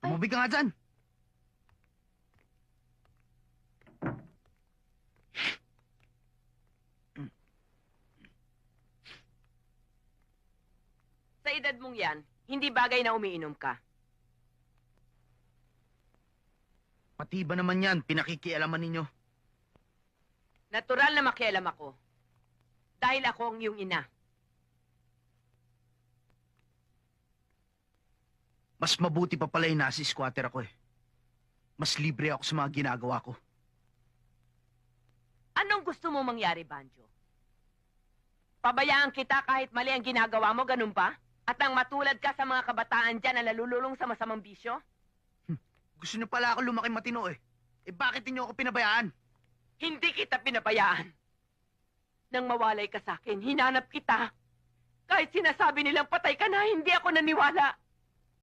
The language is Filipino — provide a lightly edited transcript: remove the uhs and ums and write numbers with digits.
Tumubig ka nga dyan. Sa edad mong yan, hindi bagay na umiinom ka. Pati ba naman yan, pinakikialaman ninyo? Natural na makialam ako. Dahil ako ang iyong ina. Mas mabuti pa pala yung nasi squatter ako eh. Mas libre ako sa mga ginagawa ko. Anong gusto mo mangyari, Banjo? Pabayaan kita kahit mali ang ginagawa mo, ganun ba? At nang matulad ka sa mga kabataan dyan na nalululong sa masamang bisyo? Gusto niyo pala ako lumaki matino eh. Eh bakit niyo ako pinabayaan? Hindi kita pinabayaan. Nang mawalay ka sa akin, hinanap kita. Kahit sinasabi nilang patay ka na, hindi ako naniwala.